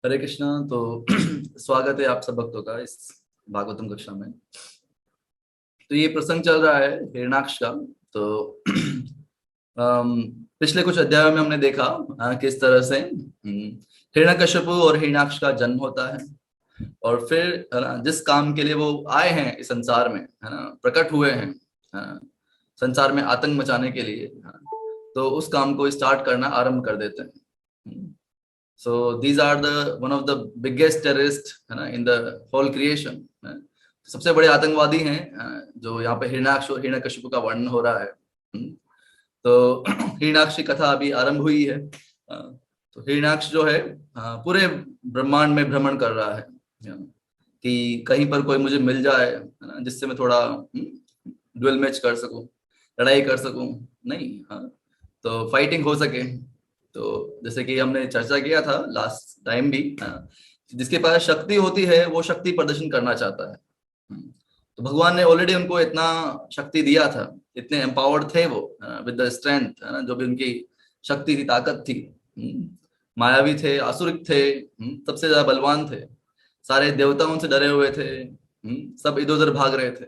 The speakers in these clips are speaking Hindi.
हरे कृष्णा। तो स्वागत है आप सब भक्तों का इस भागवतम कक्षा में। तो ये प्रसंग चल रहा है हिरण्याक्ष का। तो पिछले कुछ अध्यायों में हमने देखा किस तरह से हिरण्यकश्यप और हिरण्याक्ष का जन्म होता है, और फिर है ना जिस काम के लिए वो आए हैं इस संसार में, है ना, प्रकट हुए हैं, है ना, संसार में आतंक मचाने के लिए, है ना, तो उस काम को स्टार्ट करना आरंभ कर देते हैं। So these are the one of the biggest terrorist, है ना, in the whole creation। सबसे बड़े आतंकवादी हैं जो यहाँ पे हिरण्याक्ष और हिरण्यकशिपु का वर्णन हो रहा है। तो हिरण्याक्ष की कथा अभी आरंभ हुई है। तो हिरण्याक्ष जो है पूरे ब्रह्मांड में भ्रमण कर रहा है कि कहीं पर कोई मुझे मिल जाए, है ना, जिससे मैं थोड़ा ड्यूल मैच कर सकूं, लड़ाई कर सकूं, नहीं, हाँ, तो फाइटिंग हो सके। तो जैसे कि हमने चर्चा किया था लास्ट टाइम भी, जिसके पास शक्ति होती है वो शक्ति प्रदर्शन करना चाहता है। तो भगवान ने ऑलरेडी उनको इतना शक्ति दिया था, इतने एम्पावर्ड थे वो विद द स्ट्रेंथ, है ना, जो भी उनकी शक्ति थी, ताकत थी। मायावी थे, आसुरिक थे, सबसे ज्यादा बलवान थे, सारे देवताओं से डरे हुए थे, सब इधर उधर भाग रहे थे।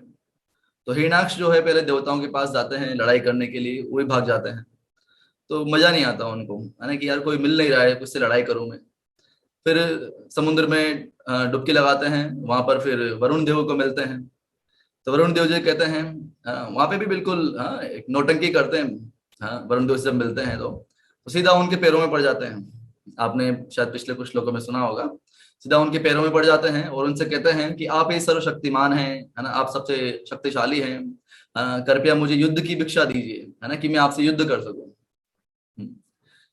तो हिरण्याक्ष जो है पहले देवताओं के पास जाते हैं लड़ाई करने के लिए, वो भी भाग जाते हैं। तो मजा नहीं आता उनको, है ना, कि यार कोई मिल नहीं रहा है, उससे लड़ाई करूं मैं। फिर समुद्र में डुबकी लगाते हैं, वहां पर फिर वरुण देव को मिलते हैं। तो वरुण देव जी कहते हैं, वहां पे भी बिल्कुल एक नौटंकी करते हैं। हाँ, वरुण देव से जब मिलते हैं तो सीधा उनके पैरों में पड़ जाते हैं। आपने शायद पिछले कुछ श्लोकों में सुना होगा, सीधा उनके पैरों में पड़ जाते हैं और उनसे कहते हैं कि आप ही सर्वशक्तिमान हैं, है ना, आप सबसे शक्तिशाली हैं, कृपया मुझे युद्ध की भिक्षा दीजिए, है ना, कि मैं आपसे युद्ध कर सकूं।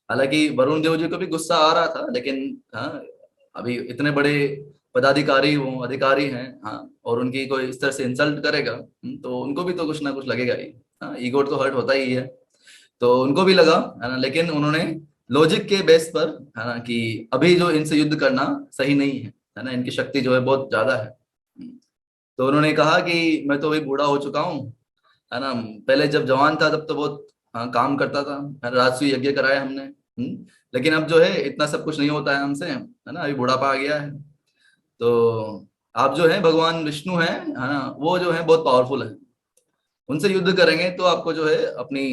हालांकि वरुण देव जी को भी गुस्सा आ रहा था, लेकिन हाँ, अभी इतने बड़े पदाधिकारी वो अधिकारी हैं, हाँ, और उनकी कोई इस तरह से इंसल्ट करेगा, तो उनको भी तो कुछ ना कुछ लगेगा ही। हाँ, ईगो तो हर्ट होता ही है। तो उनको भी लगा, है ना, लेकिन उन्होंने लॉजिक के बेस पर, है ना, कि अभी जो इनसे युद्ध करना सही नहीं है ना, इनकी शक्ति जो है बहुत ज्यादा है। तो उन्होंने कहा कि मैं तो अभी बूढ़ा हो चुका हूँ, है ना, पहले जब जवान था तब तो बहुत काम करता था, राजसूय यज्ञ कराए हमने, लेकिन अब जो है इतना सब कुछ नहीं होता है हमसे, है ना, अभी बुढ़ापा आ गया है। तो आप जो है भगवान विष्णु है ना, वो जो है बहुत पावरफुल है, उनसे युद्ध करेंगे तो आपको जो है अपनी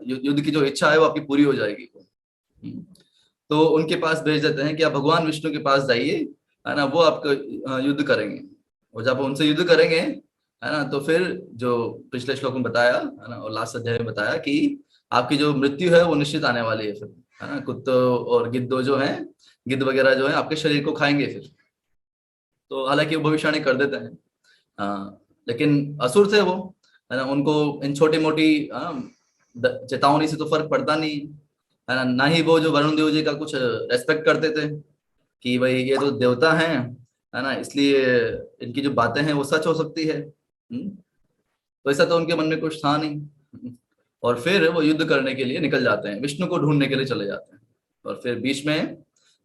युद्ध की जो इच्छा है वो आपकी पूरी हो जाएगी। हम्म, तो उनके पास भेज देते हैं कि आप भगवान विष्णु के पास जाइए, है ना, वो आपको युद्ध करेंगे। और जब उनसे युद्ध करेंगे, है ना, तो फिर जो पिछले श्लोक में बताया, है ना, और लास्ट अध्याय में बताया कि आपकी जो मृत्यु है वो निश्चित आने वाली है फिर, है ना, कुत्तों और गिद्धों जो है, गिद्ध वगैरह जो है आपके शरीर को खाएंगे फिर। तो हालांकि वो भविष्यवाणी कर देते हैं, लेकिन असुर थे वो, है ना, उनको इन छोटी मोटी चेतावनी से तो फर्क पड़ता नहीं, है ना, ना ही वो जो वरुण देव जी का कुछ रेस्पेक्ट करते थे कि भाई ये तो देवता हैं, है ना, इसलिए इनकी जो बातें हैं वो सच हो सकती है। तो ऐसा तो उनके मन में कुछ था नहीं। और फिर वो युद्ध करने के लिए निकल जाते हैं, विष्णु को ढूंढने के लिए चले जाते हैं। और फिर बीच में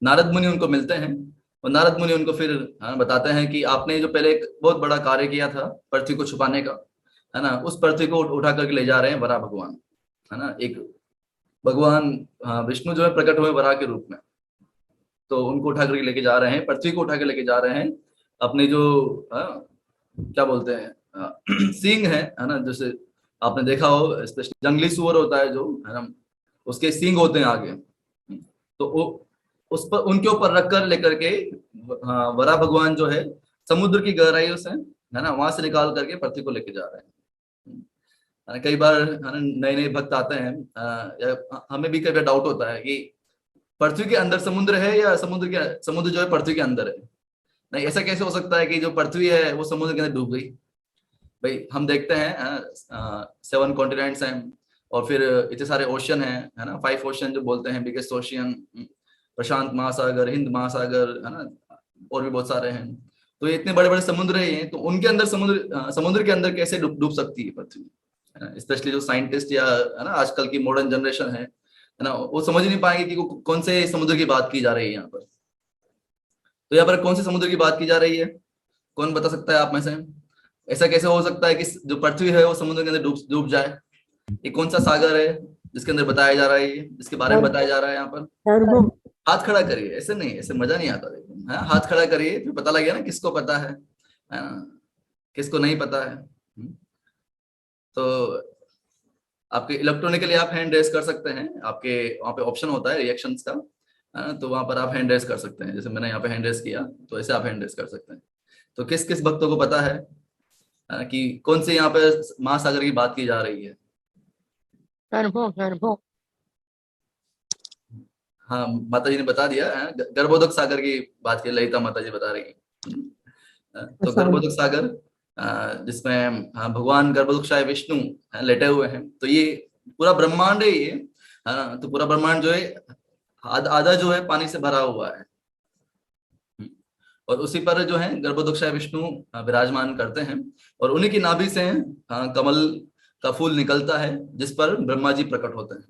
नारद मुनि उनको मिलते हैं, और नारद मुनि उनको फिर बताते हैं कि आपने जो पहले एक बहुत बड़ा कार्य किया था पृथ्वी को छुपाने का, है ना, उस पृथ्वी को उठा करके ले जा रहे हैं वराह भगवान, है ना, एक भगवान विष्णु जो है प्रकट हुए वराह के रूप में। तो उनको उठा करके लेके जा रहे हैं, पृथ्वी को उठा के लेके जा रहे हैं। अपने जो क्या बोलते हैं सींग है ना, जैसे आपने देखा हो स्पेशली जंगली सुअर होता है जो, है ना, उसके सींग होते हैं आगे। तो वो उस पर उनके ऊपर रख कर लेकर के वराह भगवान जो है समुद्र की गहराइयों से, है ना, वहां से निकाल करके पृथ्वी को लेके जा रहे हैं। है ना, कई बार, है ना, नए नए भक्त आते हैं, हमें भी कई बार डाउट होता है कि पृथ्वी के अंदर समुद्र है या समुद्र जो है पृथ्वी के अंदर है। नहीं, ऐसा कैसे हो सकता है कि जो पृथ्वी है वो समुद्र के अंदर डूब गई। भाई हम देखते हैं 7 कॉन्टिनेंट्स हैं, और फिर इतने सारे ओशन हैं, है ना, 5 ओशन जो बोलते हैं बिगेस्ट ओशियन, प्रशांत महासागर, हिंद महासागर, है ना, और भी बहुत सारे हैं। तो ये इतने बड़े बड़े समुद्र हैं, तो उनके अंदर समुद्र के अंदर कैसे डूब सकती है पृथ्वी, है ना। स्पेशली जो साइंटिस्ट या, है ना, आजकल की मॉडर्न जनरेशन है ना, वो समझ नहीं पाएंगे कि कौन से समुद्र की बात की जा रही है यहाँ पर। तो यहाँ पर कौन से समुद्र की बात की जा रही है, कौन बता सकता है आप में से? ऐसा कैसे हो सकता है कि जो पृथ्वी है वो समुद्र के अंदर डूब डूब जाए? ये कौन सा सागर है जिसके अंदर बताया जा रहा है, ये जिसके बारे में और बताया जा रहा है यहाँ पर? अरबों हाथ खड़ा करिए, ऐसे नहीं, ऐसे मजा नहीं आता देखो। हाँ, हाथ खड़ा करिए, फिर पता लगे ना किसको पता है ना, किसको नहीं पता है। तो आपके इलेक्ट्रॉनिकली आप हैंड रेस कर सकते हैं, आपके वहाँ पे ऑप्शन होता है रिएक्शंस का, है ना, तो वहां पर आप हैंड रेस कर सकते हैं, जैसे मैंने यहाँ पे हैंड रेस किया, तो ऐसे आप हैंड रेस कर सकते हैं। तो किस किस भक्तों को पता है कि कौन से यहाँ पे महासागर की बात की जा रही है? गर्भो गर्भो। हाँ, माता जी ने बता दिया है, गर्भोदक सागर की बात की ललिता माता जी बता रही है। तो अच्छा। गर्भोदक सागर, जिसमें भगवान गर्भोदक विष्णु लेटे हुए हैं, तो ये पूरा ब्रह्मांड है ये, है ना, तो पूरा ब्रह्मांड जो है आधा जो है पानी से भरा हुआ है। और उसी पर जो है गर्भोदक विष्णु विराजमान करते हैं, और उन्हीं की नाभि से कमल का फूल निकलता है, जिस पर ब्रह्मा जी प्रकट होते हैं।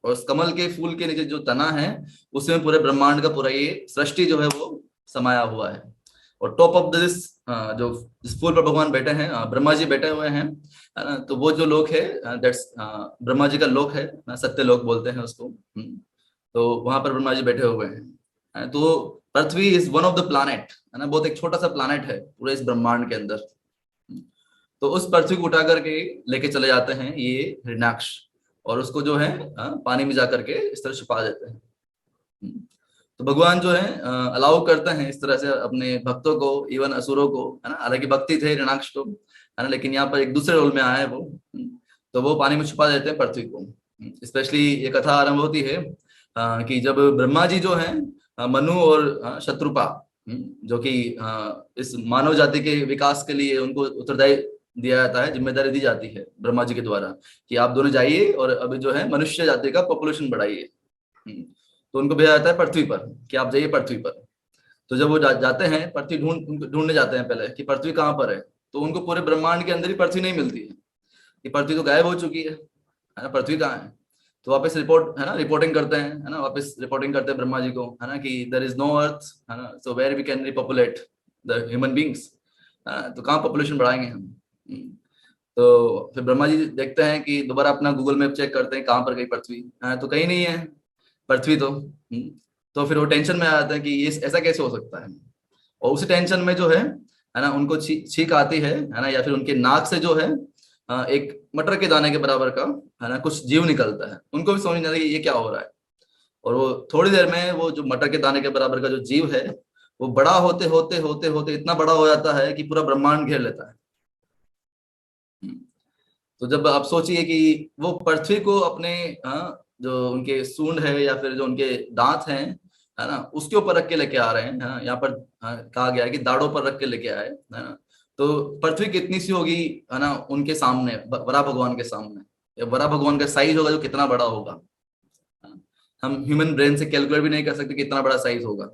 और उस कमल के फूल के नीचे जो तना है, उसमें पूरे ब्रह्मांड का पूरा ये सृष्टि जो है वो समाया हुआ है। और टॉप ऑफ दिस, जो जिस फूल पर भगवान बैठे हैं, ब्रह्मा जी बैठे हुए हैं, है ना, तो वो जो लोक है, दैट्स ब्रह्मा जी का लोक है, सत्य लोक बोलते हैं उसको। तो वहां पर ब्रह्मा जी बैठे हुए हैं। तो Prithvi is one of the planet, है ना, बहुत एक छोटा सा प्लानेट है पूरे इस ब्रह्मांड के अंदर। तो उस पृथ्वी को उठा करके लेके चले जाते हैं ये हिरण्याक्ष, और उसको जो है पानी में जाकर के इस तरह छुपा देते हैं। तो भगवान जो है अलाउ करते हैं इस तरह से अपने भक्तों को, इवन असुरों को, है ना, हालांकि भक्ति थे हिरण्याक्ष को, है ना, लेकिन यहाँ पर एक दूसरे रोल में आया है वो। तो वो पानी में छुपा देते हैं पृथ्वी को। स्पेशली ये कथा आरंभ होती है कि जब ब्रह्मा जी जो है मनु और शत्रुपा, जो कि इस मानव जाति के विकास के लिए उनको उत्तरदायी दिया जाता है, जिम्मेदारी दी जाती है ब्रह्मा जी के द्वारा, कि आप दोनों जाइए और अभी जो है मनुष्य जाति का पॉपुलेशन बढ़ाइए। तो उनको भेजा जाता है पृथ्वी पर, कि आप जाइए पृथ्वी पर। तो जब वो जाते हैं पृथ्वी ढूंढने जाते हैं पहले, कि पृथ्वी कहाँ पर है, तो उनको पूरे ब्रह्मांड के अंदर ही पृथ्वी नहीं मिलती है, कि पृथ्वी तो गायब हो चुकी है ना, पृथ्वी कहाँ है। तो वापस रिपोर्ट, है ना, रिपोर्टिंग करते हैं, है ना, वापस रिपोर्टिंग करते हैं ब्रह्मा जी को, है ना, कि देयर इज नो अर्थ, है ना, so where we can repopulate the human beings, तो कहाँ पॉपुलेशन बढ़ाएंगे हम। तो फिर ब्रह्मा जी देखते हैं कि दोबारा अपना गूगल मैप चेक करते हैं कहाँ पर गई पृथ्वी, तो कहीं नहीं है पृथ्वी तो। तो फिर वो टेंशन में आ जाता है कि ये ऐसा कैसे हो सकता है। और उसी टेंशन में जो है ना, उनको छींक आती है ना, या फिर उनके नाक से जो है एक मटर के दाने के बराबर का, है ना, कुछ जीव निकलता है। उनको भी समझ नहीं आता कि ये क्या हो रहा है। और वो थोड़ी देर में वो जो मटर के दाने के बराबर का जो जीव है, वो बड़ा होते होते होते होते इतना बड़ा हो जाता है कि पूरा ब्रह्मांड घेर लेता है। तो जब आप सोचिए कि वो पृथ्वी को अपने जो उनके सूंड है या फिर जो उनके दांत हैं, है ना, उसके ऊपर रख के लेके आ रहे हैं, यहाँ पर कहा गया है कि दाढ़ों पर रख के लेके आए, है ना। तो पृथ्वी कितनी सी होगी, है ना, उनके सामने, बड़ा भगवान के सामने, या बड़ा भगवान का साइज होगा जो कितना बड़ा होगा, हाँ। हम ह्यूमन ब्रेन से कैलकुलेट भी नहीं कर सकते कितना बड़ा साइज होगा,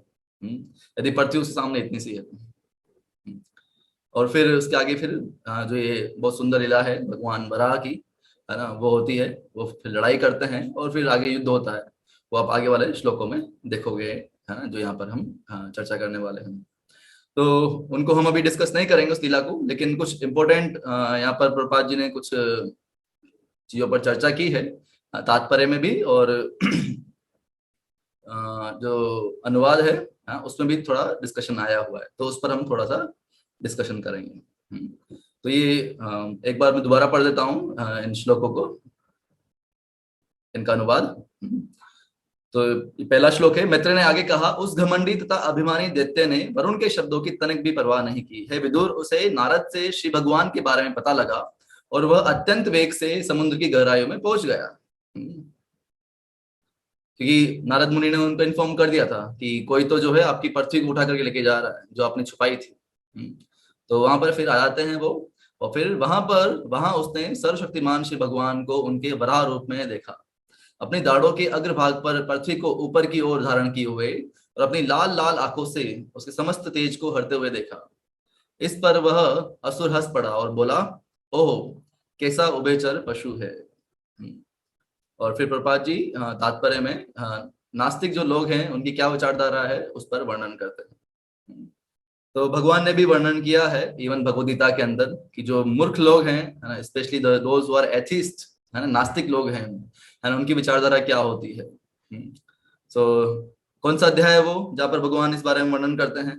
यदि पृथ्वी उसके सामने इतनी सी है तो। और फिर उसके आगे फिर जो ये बहुत सुंदर लीला है भगवान वराह की, है ना, वो होती है। वो फिर लड़ाई करते हैं और फिर आगे युद्ध होता है। वो आप आगे वाले श्लोकों में देखोगे, है ना, जो यहाँ पर हम चर्चा करने वाले हैं। तो उनको हम अभी डिस्कस नहीं करेंगे उस लीला को, लेकिन कुछ इंपॉर्टेंट यहाँ पर प्रभुपाद जी ने कुछ चीजों पर चर्चा की है, तात्पर्य में भी, और जो अनुवाद है, उसमें भी थोड़ा डिस्कशन आया हुआ है, तो उस पर हम थोड़ा सा डिस्कशन करेंगे। तो ये एक बार मैं दोबारा पढ़ देता हूँ इन श्लोकों को, इनका अनुवाद। तो ये पहला श्लोक है। मैत्रेय ने आगे कहा, उस घमंडी तथा अभिमानी दैत्य ने वरुण के शब्दों की तनिक भी परवाह नहीं की है विदुर। उसे नारद से श्री भगवान के बारे में पता लगा और वह अत्यंत वेग से समुद्र की गहराइयों में पहुंच गया, क्योंकि नारद मुनि ने उनको इन्फॉर्म कर दिया था कि कोई तो जो है आपकी पृथ्वी को उठा करके लेके जा रहा है, जो आपने छुपाई थी। तो वहां पर फिर आ जाते हैं वो, और फिर वहां उसने सर्वशक्तिमान श्री भगवान को उनके वराह रूप में देखा, अपनी दाढ़ों के अग्रभाग पर पृथ्वी को ऊपर की ओर धारण किए हुए, और अपनी लाल लाल आंखों से उसके समस्त तेज को हरते हुए देखा। इस पर वह असुर हंस पड़ा और बोला, ओह कैसा उभयचर पशु है। और फिर प्रपात जी तात्पर्य में नास्तिक जो लोग हैं उनकी क्या विचारधारा है उस पर वर्णन करते हैं। तो भगवान ने भी वर्णन किया है इवन भगवद गीता के अंदर, कि जो मूर्ख लोग हैं, है ना, specially those who are atheist, है ना, नास्तिक लोग हैं, है ना, उनकी विचारधारा क्या होती है। सो कौन सा अध्याय है वो जहाँ पर भगवान इस बारे में वर्णन करते हैं?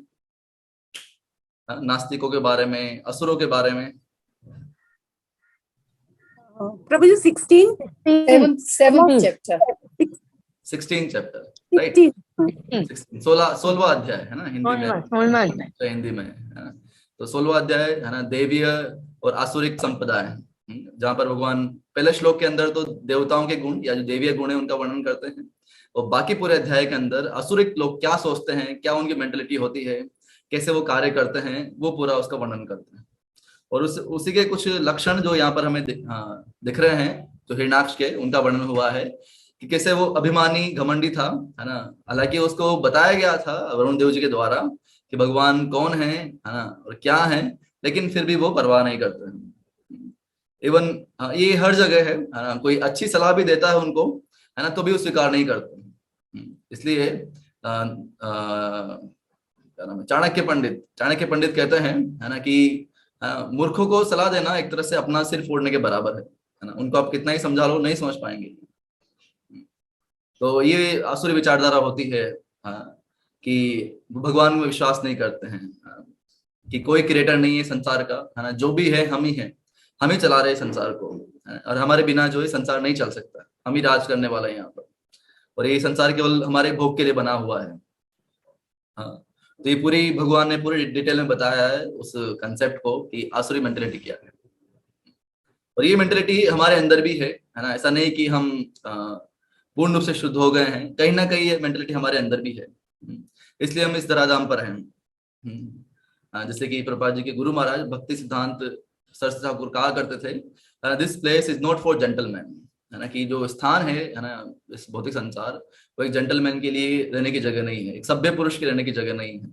नास्तिकों के बारे में, असुरों के बारे में। प्रभु जी 16 17th chapter 16 चैप्टर, राइट। 16 16वां अध्याय है ना हिंदी में, 16वां अध्याय। तो हिंदी में है ना। तो 16वां अध्याय है ना, देवीय और आसुरिक संप्रदाय, जहाँ पर भगवान पहले श्लोक के अंदर तो देवताओं के गुण या जो देवीय गुण है उनका वर्णन करते हैं, और बाकी पूरे अध्याय के अंदर असुरिक लोग क्या सोचते हैं, क्या उनकी मेंटेलिटी होती है, कैसे वो कार्य करते हैं, वो पूरा उसका वर्णन करते हैं। और उसी के कुछ लक्षण जो यहाँ पर हमें दिख रहे हैं, जो हिरण्याक्ष के, उनका वर्णन हुआ है कि कैसे वो अभिमानी घमंडी था, है ना। हालांकि उसको बताया गया था वरुण देव जी के द्वारा कि भगवान कौन है ना, और क्या है, लेकिन फिर भी वो परवाह नहीं करते हैं। इवन ये हर जगह है ना, कोई अच्छी सलाह भी देता है उनको, है ना, तो भी वो स्वीकार नहीं करते। इसलिए क्या नाम है, चाणक्य पंडित कहते हैं, है ना, कि मूर्खों को सलाह देना एक तरह से अपना सिर फोड़ने के बराबर है ना। उनको आप कितना ही समझा लो, नहीं समझ पाएंगे। तो ये आसुरी विचारधारा होती है, कि भगवान में विश्वास नहीं करते हैं, कि कोई क्रिएटर नहीं है संसार का, है ना, जो भी है हम ही हैं, हम ही चला रहे हैं संसार को, और हमारे बिना जो है संसार नहीं चल सकता, हम ही राज करने वाले हैं यहाँ पर, और ये संसार केवल हमारे भोग के लिए बना हुआ है। हाँ, तो ये पूरी भगवान ने पूरी डिटेल में बताया है उस कंसेप्ट को कि आसुरी मेंटेलिटी क्या है, और ये मेंटेलिटी हमारे अंदर भी है ना। ऐसा नहीं कि हम पूर्ण रूप से शुद्ध हो गए हैं, कहीं ना कहीं ये मेंटेलिटी हमारे अंदर भी है, इसलिए हम इस धराधाम पर हैं। जैसे कि प्रभुपाद जी के गुरु महाराज भक्ति सिद्धांत सरस्वती ठाकुर कहा करते थे, this place is not for gentleman, है ना, कि जो स्थान है ना, इस भौतिक संसार, वो एक जेंटलमैन के लिए रहने की जगह नहीं है, एक सभ्य पुरुष के रहने की जगह नहीं है।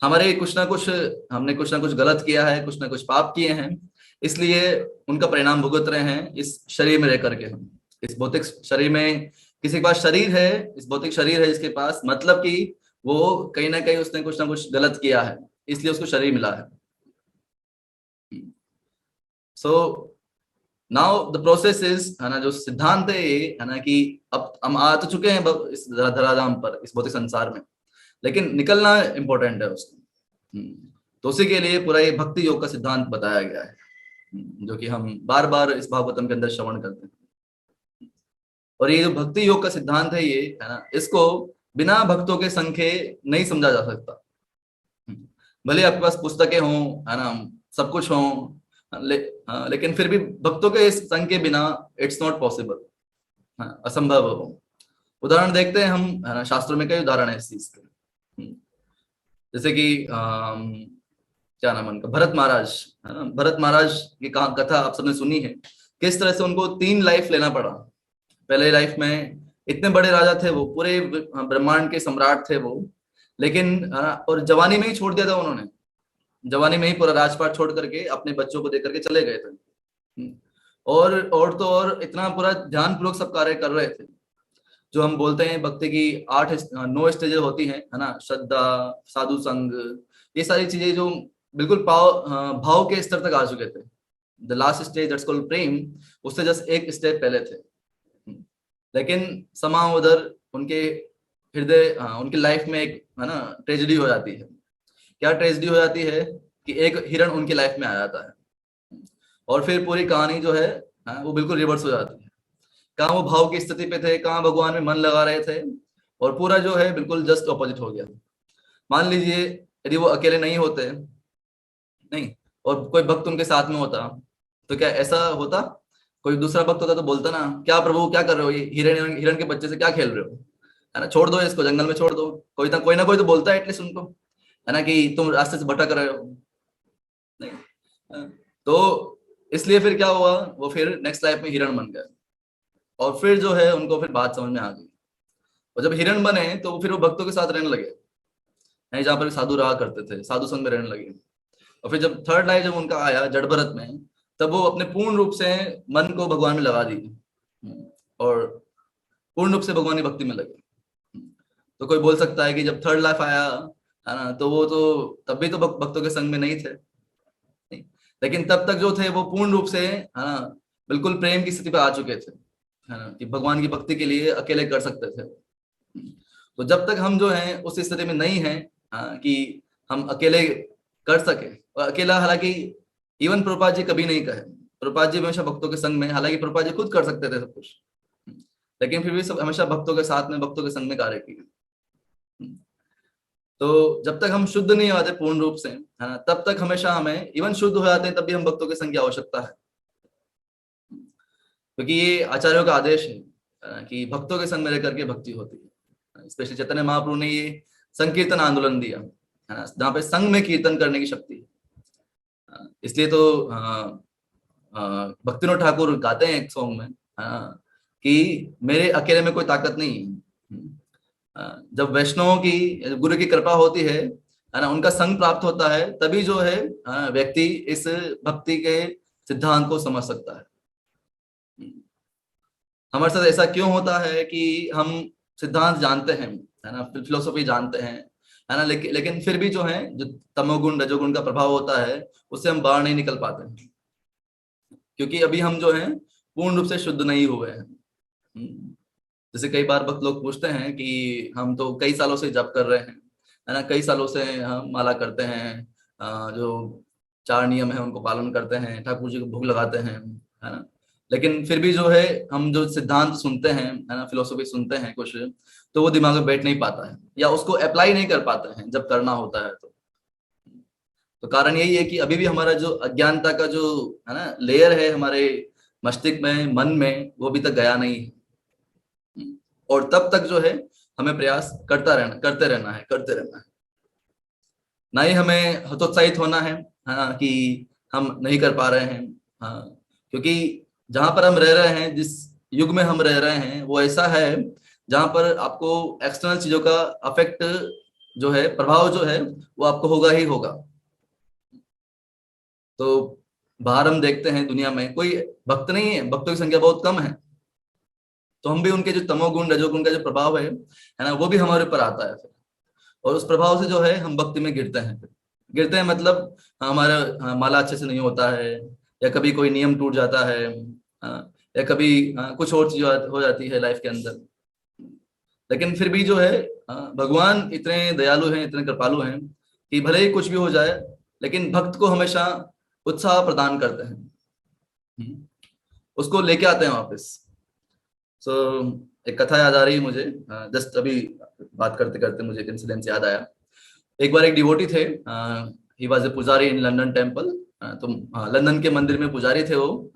हमने कुछ ना कुछ गलत किया है, कुछ ना कुछ पाप किए हैं, इसलिए उनका परिणाम भुगत रहे हैं इस शरीर में रह करके। हम इस भौतिक शरीर में, किसी के पास शरीर है, इस भौतिक शरीर है जिसके पास, मतलब कि वो कहीं ना कहीं उसने कुछ ना कुछ गलत किया है, इसलिए उसको शरीर मिला है। So now the process is, है ना, जो सिद्धांत है ये, है ना, कि अब हम आ तो चुके हैं इस धराधाम पर, इस भौतिक संसार में, लेकिन निकलना इंपॉर्टेंट है उसको। तो उसी के लिए पूरा ये भक्ति योग का सिद्धांत बताया गया है, जो कि हम बार बार इस भागवतम के अंदर श्रवण करते हैं। और ये जो भक्ति योग का सिद्धांत है ये, है ना, इसको बिना भक्तों के संग के नहीं समझा जा सकता। भले आपके पास पुस्तकें हों, है ना, सब कुछ हो, लेकिन फिर भी भक्तों के इस संग के बिना इट्स नॉट पॉसिबल, असंभव हो। उदाहरण देखते हैं हम, है ना, शास्त्रों में कई उदाहरण है इस चीज के। जैसे कि क्या नाम है उनका, भरत महाराज, है ना। भरत महाराज की कथा आप सबने सुनी है, किस तरह से उनको 3 लाइफ लेना पड़ा। पहले लाइफ में इतने बड़े राजा थे वो, पूरे ब्रह्मांड के सम्राट थे वो, लेकिन और जवानी में ही छोड़ दिया था उन्होंने, जवानी में ही पूरा राजपाट छोड़ करके अपने बच्चों को दे करके चले गए थे। और तो और इतना पूरा ध्यान पूर्वक सब कार्य कर रहे थे। जो हम बोलते हैं भक्ति की 9 स्टेजेस होती हैं, है ना, श्रद्धा, साधु संग, ये सारी चीजें जो बिल्कुल भाव के स्तर तक आ चुके थे। The last stage that's called prem, उससे जस्ट एक स्टेप पहले थे। लेकिन समा उधर उनके हृदय, उनकी लाइफ में एक, है ना, ट्रेजेडी हो जाती है। क्या ट्रेजेडी हो जाती है कि एक हिरण उनकी लाइफ में आ जाता है, और फिर पूरी कहानी जो है, वो बिल्कुल रिवर्स हो जाती है। कहाँ वो भाव की स्थिति पे थे, कहाँ भगवान में मन लगा रहे थे, और पूरा जो है बिल्कुल जस्ट ऑपोजिट हो गया। मान लीजिए यदि वो अकेले नहीं होते, नहीं, और कोई भक्त उनके साथ में होता, तो क्या ऐसा होता? कोई दूसरा भक्त होता तो बोलता ना, क्या प्रभु क्या कर रहे हो, ये हिरण हिरण के बच्चे से क्या खेल रहे हो, है ना, छोड़ दो इसको, जंगल में छोड़ दो। कोई ना कोई तो बोलता है एटलीस्ट उनको, है ना, कि तुम रास्ते से भटक रहे हो। नहीं, तो इसलिए फिर क्या हुआ, वो फिर नेक्स्ट लाइफ में हिरण बन गए, और फिर जो है उनको फिर बात समझ में आ गई, और जब हिरण बने तो फिर वो भक्तों के साथ रहने लगे, जहाँ पर साधु रहा करते थे, साधु संग में रहने लगे। और फिर जब थर्ड लाइफ जब उनका आया जड़ भरत में, तब वो अपने पूर्ण रूप से मन को भगवान में लगा दिए, और पूर्ण रूप से भगवान की भक्ति में लगे। तो कोई बोल सकता है कि जब थर्ड लाइफ आया, है ना, तो वो तो तब भी तो भक्तों के संग में नहीं थे, नहीं। लेकिन तब तक जो थे वो पूर्ण रूप से, है ना, बिल्कुल प्रेम की स्थिति पे आ चुके थे, है ना, कि भगवान की भक्ति के लिए अकेले कर सकते थे। तो जब तक हम जो है उस स्थिति में नहीं है कि हम अकेले कर सके, और अकेला हालांकि इवन प्रभुपाद जी कभी नहीं कहे, प्रभुपाद जी हमेशा भक्तों के संग में, हालांकि प्रभुपाद जी खुद कर सकते थे सब कुछ, लेकिन फिर भी सब हमेशा भक्तों के साथ में, भक्तों के संग में कार्य किए। तो जब तक हम शुद्ध नहीं हो जाते पूर्ण रूप से, है ना, तब तक हमेशा हमें, इवन शुद्ध हो जाते हैं तब भी हम भक्तों के संग की आवश्यकता है, क्योंकि ये आचार्यों का आदेश है कि भक्तों के संग में रह करके भक्ति होती है। स्पेशली चैतन्य महाप्रभु ने ये संकीर्तन आंदोलन दिया, है ना, जहाँ पे संग में कीर्तन करने की शक्ति है। इसलिए तो भक्तिनोद ठाकुर गाते हैं एक सॉन्ग में कि मेरे अकेले में कोई ताकत नहीं है। जब वैष्णवों की, गुरु की कृपा होती है ना, उनका संग प्राप्त होता है, तभी जो है व्यक्ति इस भक्ति के सिद्धांत को समझ सकता है। हमारे साथ ऐसा क्यों होता है कि हम सिद्धांत जानते हैं, है ना, फिलोसफी जानते हैं, है ना, लेकिन फिर भी जो है, जो तमोगुण रजोगुण का प्रभाव होता है, उससे हम बाहर नहीं निकल पाते हैं, क्योंकि अभी हम जो है पूर्ण रूप से शुद्ध नहीं हुए हैं। जैसे कई बार भक्त लोग पूछते हैं कि हम तो कई सालों से जप कर रहे हैं, है ना, कई सालों से हम माला करते हैं, जो 4 नियम है उनको पालन करते हैं, ठाकुर जी को भोग लगाते हैं, है ना, लेकिन फिर भी जो है हम जो सिद्धांत सुनते हैं, है ना, फिलोसफी सुनते हैं कुछ, तो वो दिमाग में बैठ नहीं पाता है, या उसको अप्लाई नहीं कर पाते हैं जब करना होता है। तो कारण यही है कि अभी भी हमारा जो अज्ञानता का जो, है ना, लेयर है हमारे मस्तिष्क में, मन में, वो अभी तक गया नहीं है। और तब तक जो है हमें प्रयास करते रहना है। ना ही हमें हतोत्साहित होना है, हाँ, कि हम नहीं कर पा रहे हैं, हाँ, क्योंकि जहां पर हम रह रहे हैं, जिस युग में हम रह रहे हैं, वो ऐसा है जहां पर आपको एक्सटर्नल चीजों का अफेक्ट जो है, प्रभाव जो है, वो आपको होगा ही होगा। तो बाहर हम देखते हैं दुनिया में कोई भक्त नहीं है, भक्तों की संख्या बहुत कम है, तो हम भी उनके जो तमोगुण रजोगुण का जो प्रभाव है ना, वो भी हमारे ऊपर आता है फिर, और उस प्रभाव से जो है हम भक्ति में गिरते हैं। गिरते हैं मतलब हमारा माला अच्छे से नहीं होता है, या कभी कोई नियम टूट जाता है, या कभी कुछ और चीज हो जाती है लाइफ के अंदर। लेकिन फिर भी जो है भगवान इतने दयालु हैं, इतने कृपालु हैं कि भले ही कुछ भी हो जाए, लेकिन भक्त को हमेशा उत्साह प्रदान करते हैं, उसको लेके आते हैं वापस। सो एक कथा याद आ रही है मुझे, जस्ट अभी बात करते करते मुझे एक इंसिडेंस याद आया। एक बार एक डिवोटी थे, ही वाज ए पुजारी इन लंदन टेम्पल। तो लंदन के मंदिर में पुजारी थे वो,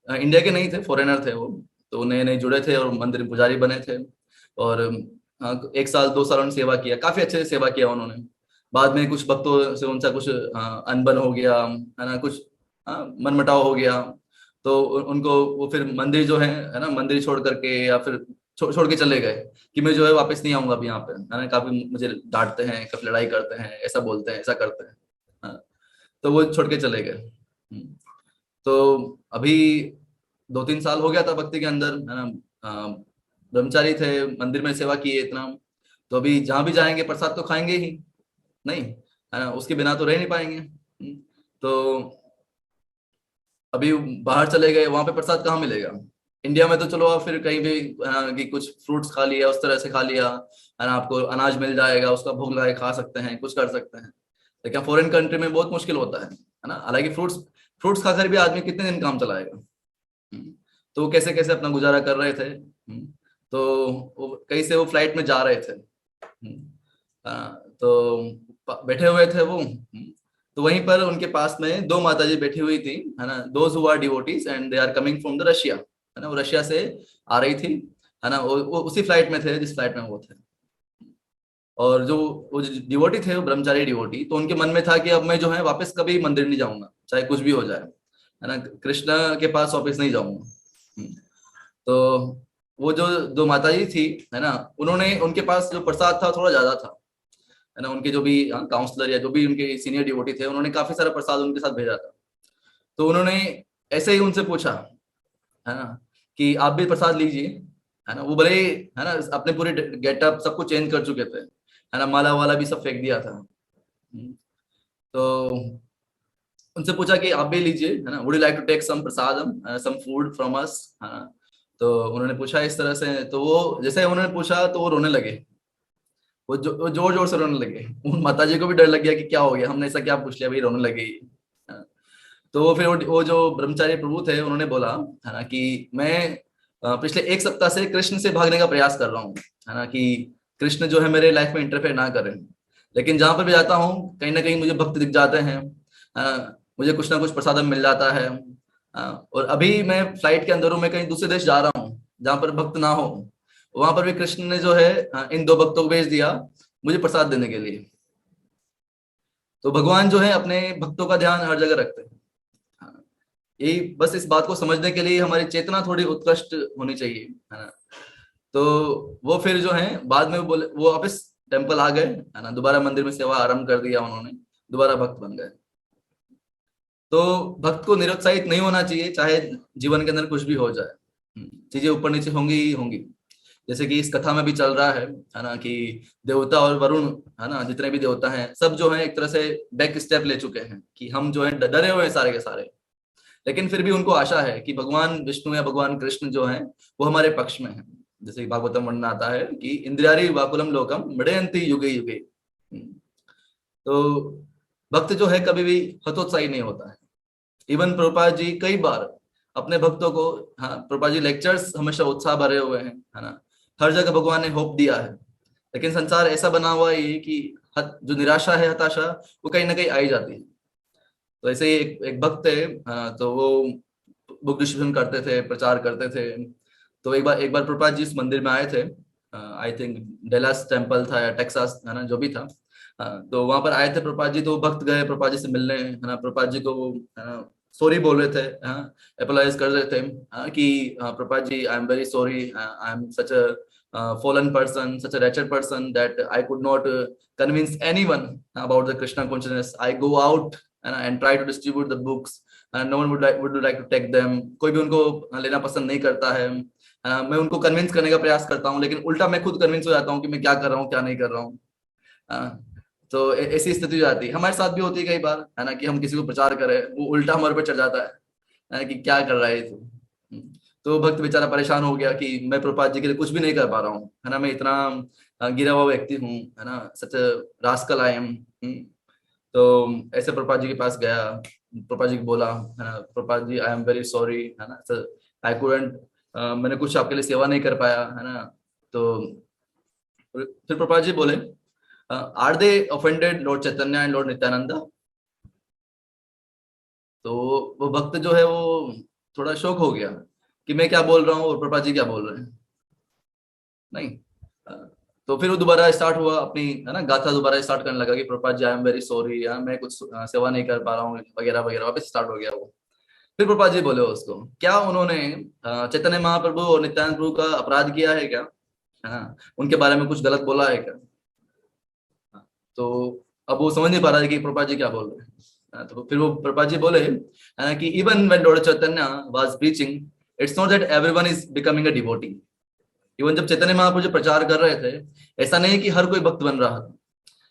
इंडिया के नहीं थे, फॉरेनर थे वो। तो नए नए जुड़े थे और मंदिर में पुजारी बने थे, और 1 साल 2 साल उन्होंने सेवा किया, काफी अच्छे से सेवा किया उन्होंने। बाद में कुछ भक्तों से उनका कुछ अनबन हो गया, है ना, कुछ मनमुटाव हो गया। तो उनको वो फिर मंदिर जो है ना, मंदिर छोड़ करके या फिर छोड़ के चले गए कि मैं जो है वापस नहीं आऊंगा अभी यहाँ पे, है ना, काफी मुझे डांटते हैं, काफी लड़ाई करते हैं, ऐसा बोलते हैं, ऐसा करते हैं। हाँ, तो वो छोड़ के चले गए। तो अभी 2-3 साल हो गया था भक्ति के अंदर, है ना, ब्रह्मचारी थे, मंदिर में सेवा किए इतना, तो अभी जहां भी जाएंगे प्रसाद तो खाएंगे ही नहीं, है ना, उसके बिना तो रह नहीं पाएंगे। तो अभी बाहर चले गए, वहां पे प्रसाद कहाँ मिलेगा? इंडिया में तो चलो आप फिर कहीं भी, कि कुछ फ्रूट्स खा लिया, उस तरह से खा लिया, है ना, आपको अनाज मिल जाएगा, उसका भोग लगा के खा सकते हैं, कुछ कर सकते हैं। लेकिन फॉरेन कंट्री में बहुत मुश्किल होता है ना, हालांकि फ्रूट्स फ्रूट्स खाकर भी आदमी कितने दिन काम चलाएगा। तो वो कैसे कैसे अपना गुजारा कर रहे थे। तो वो कहीं से वो फ्लाइट में जा रहे थे, तो बैठे हुए थे वो। तो वहीं पर उनके पास में 2 माताजी बैठी हुई थी, है ना, those who are devotees and they are coming from the Russia, है ना, वो रशिया से आ रही थी, है ना, वो उसी फ्लाइट में थे जिस फ्लाइट में वो थे। और जो वो डिवोटी थे, वो ब्रह्मचारी डिवोटी, तो उनके मन में था कि अब मैं जो है वापस कभी मंदिर नहीं जाऊंगा, चाहे कुछ भी हो जाए, है ना, कृष्ण के पास वापस नहीं जाऊंगा। तो वो जो 2 माताजी थी, है ना, उन्होंने, उनके पास जो प्रसाद था थोड़ा ज्यादा था, है ना, उनके जो भी काउंसलर या जो भी उनके सीनियर डिवोटी थे, उन्होंने काफी सारा प्रसाद उनके साथ भेजा था। तो उन्होंने ऐसे ही उनसे पूछा, है ना, कि आप भी प्रसाद लीजिए, है ना। वो भले ही, है ना, अपने पूरे गेटअप सब कुछ चेंज कर चुके थे, है ना, माला वाला भी सब फेंक दिया था। तो उनसे पूछा कि आप भी लीजिए, है ना, would you like to take some prasadam, some food from us, है ना। तो उन्होंने पूछा इस तरह से, तो वो जैसे उन्होंने पूछा तो वो रोने लगे, वो जोर जोर से रोने लगे। उन माता जी को भी डर लग गया कि क्या हो गया, हमने ऐसा क्या पूछ लिया भाई रोने लगे। हाँ। तो वो फिर वो जो ब्रह्मचारी प्रभु थे उन्होंने बोला है ना कि मैं पिछले एक सप्ताह से कृष्ण से भागने का प्रयास कर रहा हूँ, है ना, कि कृष्ण जो है मेरे लाइफ में इंटरफेयर ना करें। लेकिन जहां पर भी जाता हूँ कहीं ना कहीं मुझे भक्त दिख जाते हैं, मुझे कुछ ना कुछ प्रसादम मिल जाता है। और अभी मैं फ्लाइट के अंदर हूँ, मैं कहीं दूसरे देश जा रहा हूँ जहां पर भक्त ना हो, वहां पर भी कृष्ण ने जो है इन दो भक्तों को भेज दिया मुझे प्रसाद देने के लिए। तो भगवान जो है अपने भक्तों का ध्यान हर जगह रखते हैं। हाँ, यही बस इस बात को समझने के लिए हमारी चेतना थोड़ी उत्कृष्ट होनी चाहिए, है ना। तो वो फिर जो है बाद में वो बोले, वो वापस टेम्पल आ गए, है ना, दोबारा मंदिर में सेवा आरंभ कर दिया उन्होंने, दोबारा भक्त बन गए। तो भक्त को निरुत्साहित नहीं होना चाहिए, चाहे जीवन के अंदर कुछ भी हो जाए। चीजें ऊपर नीचे होंगी ही होंगी। जैसे कि इस कथा में भी चल रहा है ना, कि देवता और वरुण, है ना, जितने भी देवता हैं सब जो है एक तरह से बैक स्टेप ले चुके हैं कि हम जो है डरे हुए हैं सारे के सारे। लेकिन फिर भी उनको आशा है कि भगवान विष्णु या भगवान कृष्ण जो है वो हमारे पक्ष में है। जैसे कि भागवतम वर्णन आता है कि इंद्रियारी वाकुलम लोकम मृडयंती युगे युगे। तो भक्त जो है कभी भी हतोत्साही नहीं होता है। इवन प्रभुपाद जी कई बार अपने भक्तों को, हाँ, प्रभुपाद जी लेक्चर्स हमेशा उत्साह भरे हुए हैं, है ना, हर जगह भगवान ने होप दिया है। लेकिन संसार ऐसा बना हुआ है ये कि जो निराशा है, हताशा, वो कहीं ना कहीं आई जाती है। तो ऐसे ही एक भक्त है, हाँ, तो वो बुक डिस्ट्रीब्यूशन करते थे, प्रचार करते थे। तो एक बार प्रभुपाद जी इस मंदिर में आए थे, आई थिंक डेलास टेम्पल था या टेक्सास, है ना, जो भी था। तो वहां पर आए थे प्रभुपाद जी, तो भक्त गए प्रभुपाद जी से मिलने, है ना, प्रभुपाद जी को वो सॉरी बोल रहे थे, हाँ, अपोलाइज कर रहे थे, हाँ, कि Prabhupada ji I am very sorry, I am such a fallen person, such a wretched person that I could not convince anyone about the Krishna consciousness. I go out and try to distribute the books and no one would like to take them. कोई भी उनको लेना पसंद नहीं करता है। मैं उनको कन्विंस करने का प्रयास करता हूँ, लेकिन उल्टा मैं खुद कन्विंस हो जाता हूँ कि मैं क्या कर रहा हूँ क्या नहीं कर रहा हूँ। तो ऐसी स्थिति हो जाती है, हमारे साथ भी होती है कई बार, है ना, कि हम किसी को प्रचार करें वो उल्टा हमारे पर चढ़ जाता है कि क्या कर रहा है तू। तो भक्त बेचारा परेशान हो गया कि मैं प्रभुपाद जी के लिए कुछ भी नहीं कर पा रहा हूँ, है ना, मैं इतना गिरा हुआ व्यक्ति हूँ, है ना, सच रास्कल आई एम। तो ऐसे प्रभुपाद जी के पास गया, प्रभुपाद जी को बोला, है ना, Prabhupada ji I am very sorry, है ना, आई कुडंट, मैंने कुछ आपके लिए सेवा नहीं कर पाया, है ना। तो फिर प्रभुपाद जी बोले, are they offended Lord Chaitanya and Lord Nityananda. तो वो भक्त जो है वो थोड़ा शौक हो गया कि मैं क्या बोल रहा हूँ और प्रभुपाद जी क्या बोल रहे हैं। नहीं, अ, तो फिर वो दोबारा स्टार्ट हुआ अपनी, है ना, गाथा दोबारा स्टार्ट करने लगा कि Prabhupada ji I am very sorry, मैं कुछ सेवा नहीं कर पा रहा हूँ वगैरह वगैरह, वापस स्टार्ट हो गया वो। फिर प्रभुपाद जी बोले उसको, क्या उन्होंने चैतन्य महाप्रभु और नित्यानंद प्रभु का अपराध किया है क्या, है ना, उनके बारे में कुछ गलत बोला है क्या। तो अब वो समझ नहीं पा रहा है कि प्रभुपाद जी क्या बोल रहे हैं। तो फिर वो प्रभुपाद जी बोले कि even when Lord Chaitanya was preaching, it's not that everyone is becoming a devotee. Even जब चैतन्य महाप्रभु जो प्रचार कर रहे थे, ऐसा नहीं कि हर कोई भक्त बन रहा था।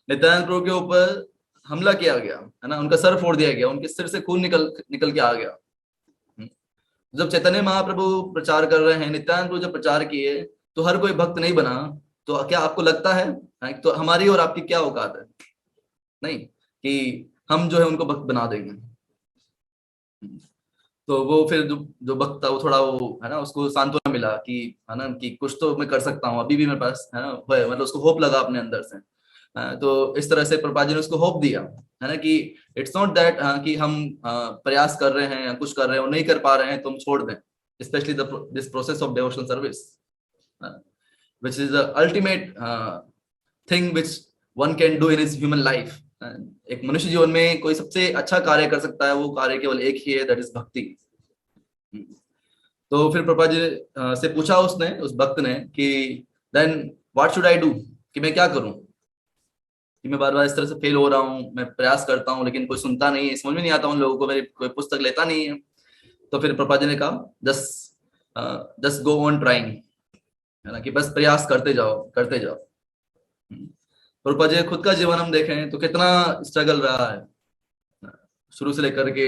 नित्यानंद प्रभु के ऊपर हमला किया गया, है ना, उनका सर फोड़ दिया गया, उनके सिर से खून निकल निकल के आ गया। जब चैतन्य महाप्रभु प्रचार कर रहे हैं, नित्यानंद प्रभु जब प्रचार किए, तो हर कोई भक्त नहीं बना। तो क्या आपको लगता है, तो हमारी और आपकी क्या औकात है, नहीं, कि हम जो है उनको भक्त बना देंगे। तो वो फिर जो भक्त था वो थोड़ा वो, है ना, उसको सांत्वना मिला कि, है ना, कि कुछ तो मैं कर सकता हूँ, अभी भी मेरे पास, है ना, है, मतलब उसको होप लगा अपने अंदर से। तो इस तरह से प्रभुपाद जी ने उसको होप दिया, है ना, कि इट्स नॉट दैट कि हम प्रयास कर रहे हैं या कुछ कर रहे हैं और नहीं कर पा रहे हैं तो हम छोड़ दें। Specially this process of devotional service, which is the ultimate thing which one can do in his human life. एक मनुष्य जीवन में कोई सबसे अच्छा कार्य कर सकता है, वो कार्य केवल एक ही है, दैट इज भक्ति। तो फिर प्रभुपाद जी से पूछा उसने, उस भक्त ने, कि then what should I do, कि मैं क्या करूं, कि मैं बार बार इस तरह से फेल हो रहा हूं, मैं प्रयास करता हूं लेकिन कोई सुनता नहीं है, समझ में नहीं आता उन लोगों को, मेरी कोई पुस्तक लेता नहीं है। तो फिर प्रभुपाद जी ने कहा, just just go on trying, है ना, कि बस प्रयास करते जाओ करते जाओ। प्रभुपाद जी खुद का जीवन हम देखें तो कितना स्ट्रगल रहा है, शुरू से लेकर के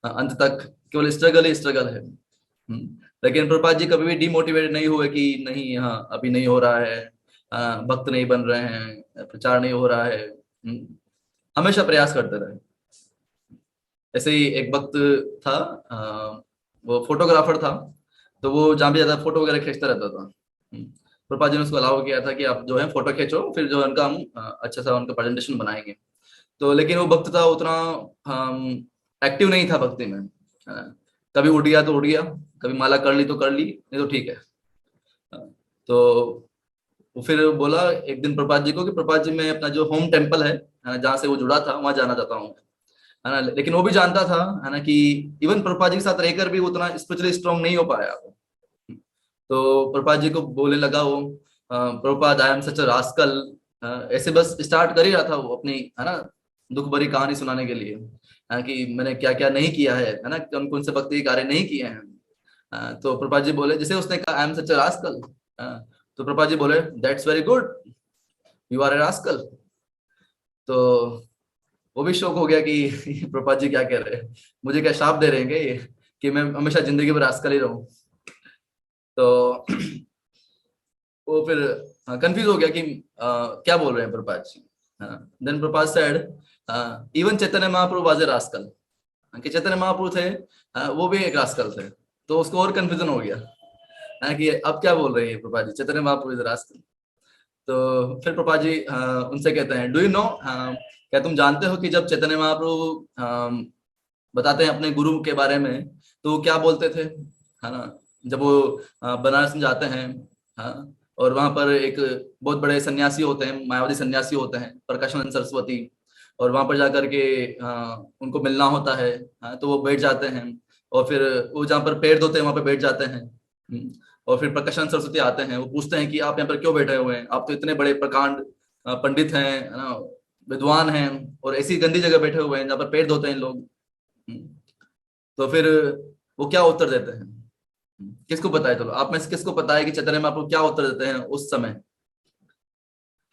अंत तक केवल स्ट्रगल ही स्ट्रगल है। लेकिन प्रभुपाद जी कभी भी डिमोटिवेटेड नहीं हुए कि नहीं, हाँ अभी नहीं हो रहा है, भक्त नहीं बन रहे हैं, प्रचार नहीं हो रहा है, हमेशा प्रयास करते रहे। ऐसे ही एक वक्त था, वो फोटोग्राफर था, तो वो जहाँ भी ज्यादा फोटो वगैरह खींचता रहता था। प्रभुपाद जी ने उसको अलाउ किया था कि आप जो है फोटो खींचो, फिर जो है उनका हम अच्छा सा उनका प्रेजेंटेशन बनाएंगे। तो लेकिन वो भक्त था उतना एक्टिव नहीं था भक्ति में। कभी उड़ गया तो उड़ गया, कभी माला कर ली तो कर ली, नहीं तो ठीक है। तो वो फिर बोला एक दिन प्रभुपाद जी को कि प्रभुपाद जी, मैं अपना जो होम टेम्पल है ना, जहाँ से वो जुड़ा था, वहां जाना चाहता हूँ, है ना। लेकिन वो भी जानता था, है ना, कि इवन प्रभुपाद जी के साथ रहकर भी वो उतना स्पिरिचुअली स्ट्रांग नहीं हो पाया। तो प्रभुपाद जी को बोलने लगा वो, प्रभुपाद, आई एम सच अ रास्कल। ऐसे बस स्टार्ट कर ही रहा था वो अपनी, है ना, दुख भरी कहानी सुनाने के लिए, कि मैंने क्या क्या नहीं किया है ना, कौन कौन से भक्ति के कार्य नहीं किए हैं। तो प्रभुपाद जी बोले, जैसे उसने कहा आई एम सच अ रास्कल, तो प्रभुपाद जी बोले, that's very good, you are a rascal. तो वो भी शौक हो गया कि प्रभुपाद जी क्या कह रहे हैं, मुझे क्या शाप दे रहे हैं क्या ये, कि मैं हमेशा जिंदगी भर रास्कल ही रहूं। तो वो फिर कंफ्यूज हो गया कि क्या बोल रहे हैं Prabhupada ji. Then Prabhupada said, even Chaitanya Mahaprabhu was a rascal, कि चैतन्य महाप्रभु थे, वो भी एक रास्कल थे। तो उसको और कंफ्यूजन हो गया, कि अब क्या बोल रहे हैं प्रभुपाद जी, चैतन्य महाप्रभु इज रास्कल। तो फिर प्रभुपाद जी उनसे कहते हैं, डू यू नो, क्या तुम जानते हो कि जब चैतन्य महाप्रभु बताते हैं अपने गुरु के बारे में, तो वो क्या बोलते थे, है ना। जब वो बनारस में जाते हैं, हाँ, और वहां पर एक बहुत बड़े सन्यासी होते हैं, मायावादी सन्यासी होते हैं, प्रकाशानंद सरस्वती, और वहां पर जाकर के उनको मिलना होता है, हाँ, तो वो बैठ जाते हैं, और फिर वो जहाँ पर पैर धोते हैं वहां पर बैठ जाते हैं। और फिर प्रकाशानंद सरस्वती आते हैं, वो पूछते हैं कि आप यहाँ पर क्यों बैठे हुए हैं, आप तो इतने बड़े प्रकांड पंडित हैं, है ना, विद्वान हैं, और ऐसी गंदी जगह बैठे हुए हैं जहाँ पर पैर धोते हैं लोग। तो फिर वो क्या उत्तर देते हैं, किसको पता है, चलो आप में से किसको पता है कि चैतन्य महाप्रभु क्या उत्तर देते हैं उस समय।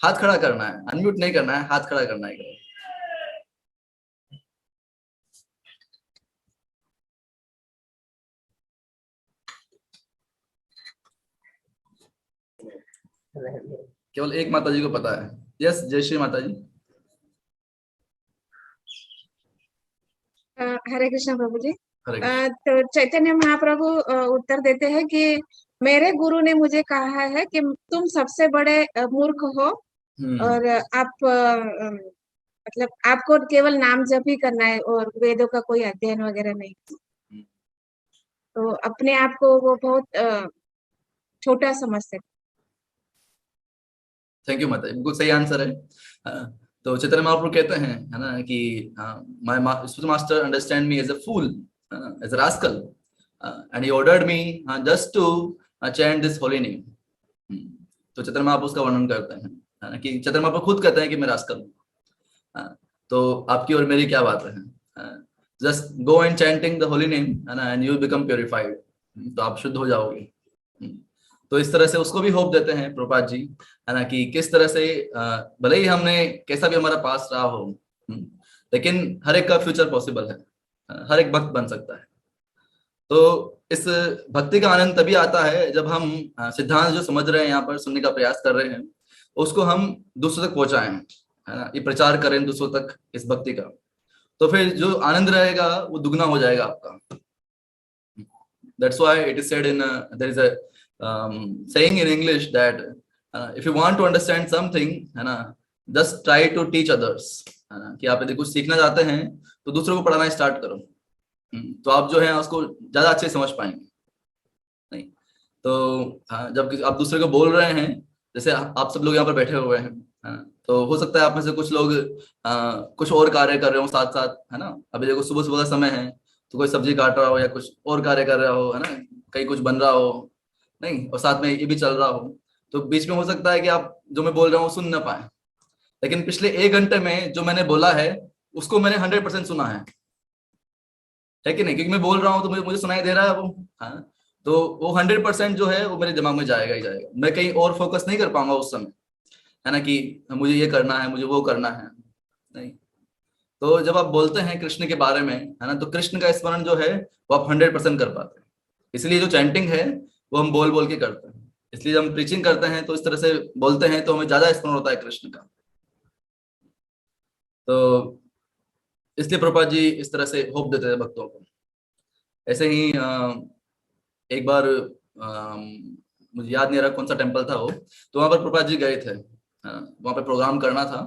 हाथ खड़ा करना है, अनम्यूट नहीं करना है, हाथ खड़ा करना है। केवल एक माता जी को पता है। यस, जय श्री माता जी। हरे कृष्ण प्रभु जी। हरे कृष्ण। तो चैतन्य महाप्रभु उत्तर देते हैं कि मेरे गुरु ने मुझे कहा है कि तुम सबसे बड़े मूर्ख हो, और आप मतलब आपको केवल नाम जप ही करना है और वेदों का कोई अध्ययन वगैरह नहीं। तो अपने आप को वो बहुत छोटा समझते। थैंक यू माता जी, बिल्कुल सही आंसर है। तो चैतन्य महाप्रभु कहते हैं, है ना, कि my master understand me as a fool, as a rascal, and he ordered me just to chant this holy name. तो चैतन्य महाप्रभु उसका वर्णन करते हैं, है ना, कि चैतन्य महाप्रभु खुद कहते हैं कि मैं रास्कल हूँ। तो आपकी और मेरी क्या बात है, just go and chanting the holy name, है ना, एंड यू बिकम प्योरिफाइड, तो आप शुद्ध हो जाओगे। तो इस तरह से उसको भी होप देते हैं प्रभुपाद जी, है ना, कि किस तरह से भले ही हमने कैसा भी हमारा पास रहा हो, लेकिन हर एक का फ्यूचर पॉसिबल है, हर एक भक्त बन सकता है। तो इस भक्ति का आनंद तभी आता है जब हम सिद्धांत जो समझ रहे हैं, यहाँ पर सुनने का प्रयास कर रहे हैं, उसको हम दूसरों तक पहुंचाएं, है ना, ये प्रचार करें दूसरों तक इस भक्ति का। तो फिर जो आनंद रहेगा वो दुगना हो जाएगा आपका। That's why it is said in there is a saying in English that if you want to understand something, है ना, just try to teach others, है ना, कि आप यदि कुछ सीखना चाहते हैं तो दूसरों को पढ़ाना स्टार्ट करो, तो आप जो है उसको ज्यादा अच्छे समझ पाएंगे। नहीं तो जब आप दूसरे को बोल रहे हैं, जैसे आप सब लोग यहाँ पर बैठे हुए हैं, तो हो सकता है आप में से कुछ लोग कुछ और कार्य कर रहे हो साथ साथ, है ना। अभी देखो सुबह सुबह का समय है, तो कोई सब्जी काट रहा हो या कुछ और कार्य कर रहा हो, है ना, कहीं कुछ बन रहा हो, नहीं, और साथ में ये भी चल रहा हो। तो बीच में हो सकता है कि आप जो मैं बोल रहा हूँ सुन ना पाए, लेकिन पिछले 1 घंटे में जो मैंने बोला है उसको मैंने 100% सुना है कि नहीं, क्योंकि मैं बोल रहा हूँ तो मुझे मुझे सुनाई दे रहा है वो, हाँ। तो वो 100% जो है वो मेरे दिमाग में जाएगा ही जाएगा, मैं कहीं और फोकस नहीं कर पाऊंगा उस समय, है ना, कि मुझे ये करना है, मुझे वो करना है, नहीं। तो जब आप बोलते हैं कृष्ण के बारे में, है ना, तो कृष्ण का स्मरण जो है वो आप 100% कर पाते हैं। इसलिए जो चैंटिंग है वो हम बोल बोल के करते हैं, इसलिए जब हम प्रीचिंग करते हैं तो इस तरह से बोलते हैं तो हमें ज्यादा स्मरण होता है कृष्ण का। तो इसलिए प्रभुपाद जी इस तरह से होप देते थे भक्तों को। ऐसे ही एक बार मुझे याद नहीं आ रहा कौन सा टेम्पल था वो, तो वहां पर प्रभुपाद जी गए थे, वहां पर प्रोग्राम करना था।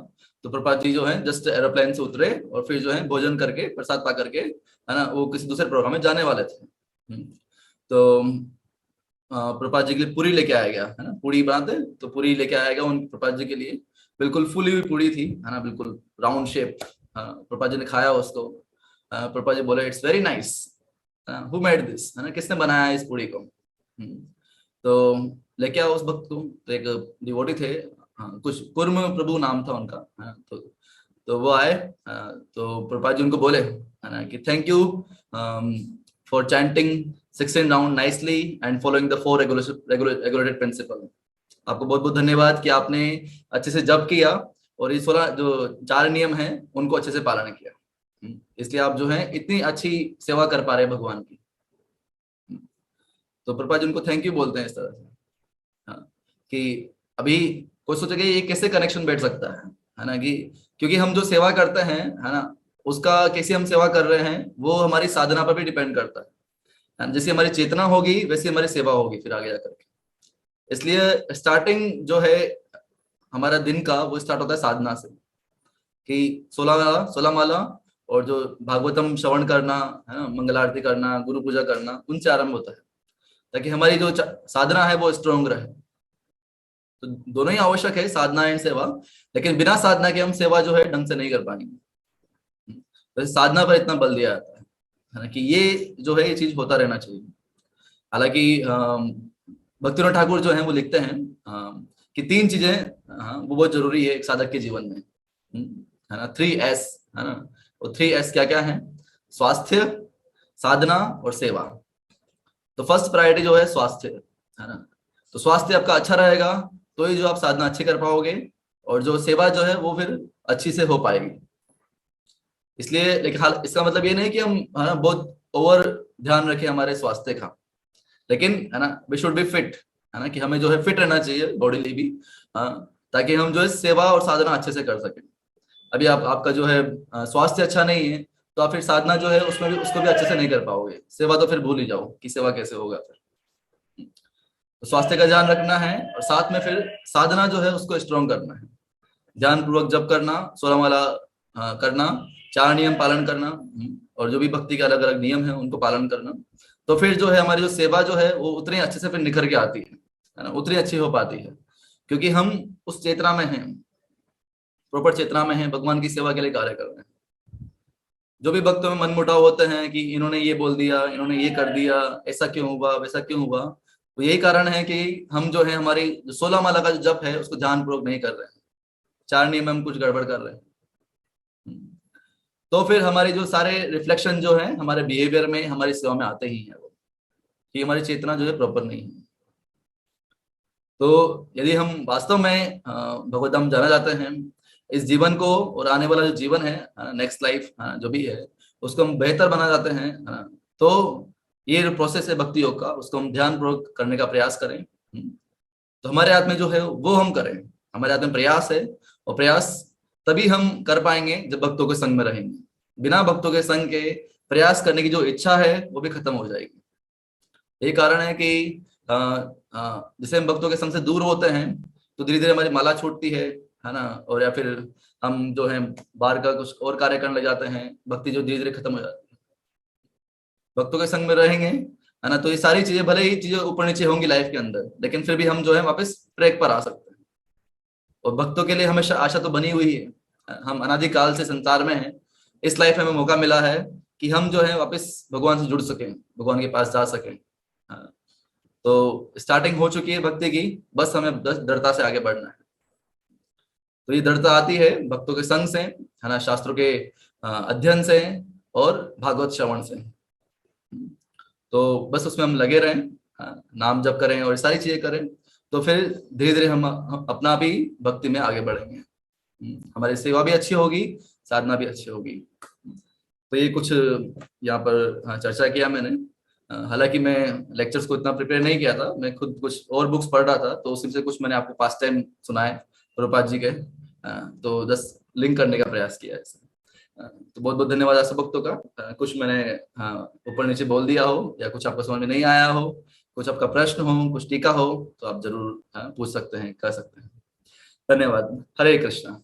तो प्रभुपाद जी जो है जस्ट एरोप्लेन से उतरे और फिर जो है भोजन करके प्रसाद पा करके है ना वो किसी दूसरे प्रोग्राम में जाने वाले थे। तो प्रभुपाद जी के लिए पूरी लेके आया गया, है ना, पूरी बनाते तो पूरी लेके आया गया उन प्रभुपाद जी के लिए। बिल्कुल फूली हुई पूरी थी, है ना, बिल्कुल राउंड शेप। प्रभुपाद जी ने खाया उसको। प्रभुपाद जी बोले it's very nice, who made this, है ना, किसने बनाया इस पूरी को। तो लेके आओ उस भक्त को। तो एक डिवोटी थे, कुछ कुर्म प्रभु नाम था उनका, तो वो आए। तो प्रभुपाद जी उनको बोले, है ना, कि thank you for chanting 16 round nicely and following the 4 regulated principle. आपको बहुत बहुत धन्यवाद कि आपने अच्छे से जप किया और ये 16 जो 4 नियम हैं उनको अच्छे से पालन किया। इसलिए आप जो है इतनी अच्छी सेवा कर पा रहे हैं भगवान की। तो प्रभुपाद जी उनको थैंक यू बोलते हैं इस तरह से। कि अभी कोई सोचेगा ये कैसे कनेक्शन बैठ सकता है ना, कि क्योंकि हम जो सेवा करते हैं, है ना, उसका कैसे हम सेवा कर रहे हैं वो हमारी साधना पर भी डिपेंड करता है। जैसी हमारी चेतना होगी वैसी हमारी सेवा होगी फिर आगे जाकर के। इसलिए स्टार्टिंग जो है हमारा दिन का वो स्टार्ट होता है साधना से, कि 16 माला और जो भागवतम श्रवण करना, है ना, मंगल आरती करना, गुरु पूजा करना, उनसे आरंभ होता है, ताकि हमारी जो साधना है वो स्ट्रोंग रहे। तो दोनों ही आवश्यक है, साधना एंड सेवा, लेकिन बिना साधना के हम सेवा जो है ढंग से नहीं कर पाएंगे। तो साधना पर इतना बल दिया जाता है ना, कि ये जो है ये चीज होता रहना चाहिए। हालांकि भक्तिनाथ ठाकुर जो है वो लिखते हैं कि 3 चीजें वो बहुत जरूरी है एक साधक के जीवन में, है ना, 3S, है ना। वो 3S क्या क्या है? स्वास्थ्य, साधना और सेवा। तो फर्स्ट प्रायोरिटी जो है स्वास्थ्य, है ना। तो स्वास्थ्य आपका अच्छा रहेगा तो ही जो आप साधना अच्छी कर पाओगे, और जो सेवा जो है वो फिर अच्छी से हो पाएगी। इसलिए लेकिन हाल इसका मतलब ये नहीं कि हम, है ना, बहुत ओवर ध्यान रखें हमारे स्वास्थ्य का, लेकिन है ना वी शुड बी फिट, है ना, कि हमें जो है फिट रहना चाहिए बॉडीली भी, ताकि हम जो है सेवा और साधना अच्छे से कर सकें। अभी आपका जो है स्वास्थ्य अच्छा नहीं है तो आप फिर साधना जो है उसमें भी उसको भी अच्छे से नहीं कर पाओगे, सेवा तो फिर भूल ही जाओ कि सेवा कैसे होगा फिर। तो स्वास्थ्य का ध्यान रखना है और साथ में फिर साधना जो है उसको स्ट्रॉन्ग करना है, ध्यान पूर्वक जप करना, 16 माला करना, 4 नियम पालन करना, और जो भी भक्ति के अलग अलग नियम है उनको पालन करना। तो फिर जो है हमारी जो सेवा जो है वो उतनी अच्छे से फिर निखर के आती है ना, उतनी अच्छी हो पाती है, क्योंकि हम उस चेतना में हैं, प्रॉपर चेतना में हैं, भगवान की सेवा के लिए कार्य कर रहे हैं। जो भी भक्तों में मनमुटाव होते हैं कि इन्होंने ये बोल दिया, इन्होंने ये कर दिया, ऐसा क्यों हुआ, वैसा क्यों हुआ, तो यही कारण है कि हम जो है हमारी 16 माला का जो जप है उसको ध्यान पूर्वक नहीं कर रहे हैं, 4 नियम में हम कुछ गड़बड़ कर रहे हैं। तो फिर हमारे जो सारे रिफ्लेक्शन जो है हमारे बिहेवियर में, हमारी सेवा में आते ही हैं, वो कि हमारी चेतना जो है प्रॉपर नहीं है। तो यदि हम वास्तव में भगवत धाम जाना चाहते हैं, इस जीवन को और आने वाला जो जीवन है, नेक्स्ट लाइफ जो भी है उसको हम बेहतर बना चाहते हैं, है ना, तो ये जो प्रोसेस है भक्ति योग का उसको हम ध्यान पूर्वक करने का प्रयास करें। तो हमारे हाथ में जो है वो हम करें, हमारे हाथ में प्रयास है, और प्रयास तभी हम कर पाएंगे जब भक्तों के संग में रहेंगे। बिना भक्तों के संग के प्रयास करने की जो इच्छा है वो भी खत्म हो जाएगी। यही कारण है कि जैसे हम भक्तों के संग से दूर होते हैं तो धीरे धीरे हमारी माला छूटती है ना, और या फिर हम जो है बाहर का कुछ और कार्य करने लग जाते हैं, भक्ति जो धीरे धीरे खत्म हो जाती है। भक्तों के संग में रहेंगे, है ना, तो ये सारी चीजें भले ही चीजें ऊपर नीचे होंगी लाइफ के अंदर, लेकिन फिर भी हम जो है वापस ट्रैक पर आ सकते हैं। और भक्तों के लिए हमेशा आशा तो बनी हुई है, हम अनादिकाल से संसार में हैं, इस लाइफ में हमें मौका मिला है कि हम जो है वापस भगवान से जुड़ सकें, भगवान के पास जा सकें। तो स्टार्टिंग हो चुकी है भक्ति की, बस हमें बस दृढ़ता से आगे बढ़ना है। तो ये दृढ़ता आती है भक्तों के संग से, है ना, शास्त्रों के अध्ययन से और भागवत श्रवण से। तो बस उसमें हम लगे रहें, नाम जप करें और सारी चीजें करें, तो फिर धीरे धीरे हम अपना भी भक्ति में आगे बढ़ेंगे, हमारी सेवा भी अच्छी होगी, साधना भी अच्छी होगी। तो ये कुछ यहाँ पर चर्चा किया मैंने। हालांकि मैं लेक्चर्स को इतना प्रिपेयर नहीं किया था, मैं खुद कुछ और बुक्स पढ़ रहा था, तो उसी से कुछ मैंने आपको पास टाइम सुनाए प्रभुपाद जी के, तो बस लिंक करने का प्रयास किया है इसे। तो बहुत बहुत धन्यवाद आप सब भक्तों का। कुछ मैंने ऊपर नीचे बोल दिया हो या कुछ आपको समझ में नहीं आया हो, कुछ आपका प्रश्न हो, कुछ टीका हो, तो आप जरूर पूछ सकते हैं, कर सकते हैं। धन्यवाद। हरे कृष्णा।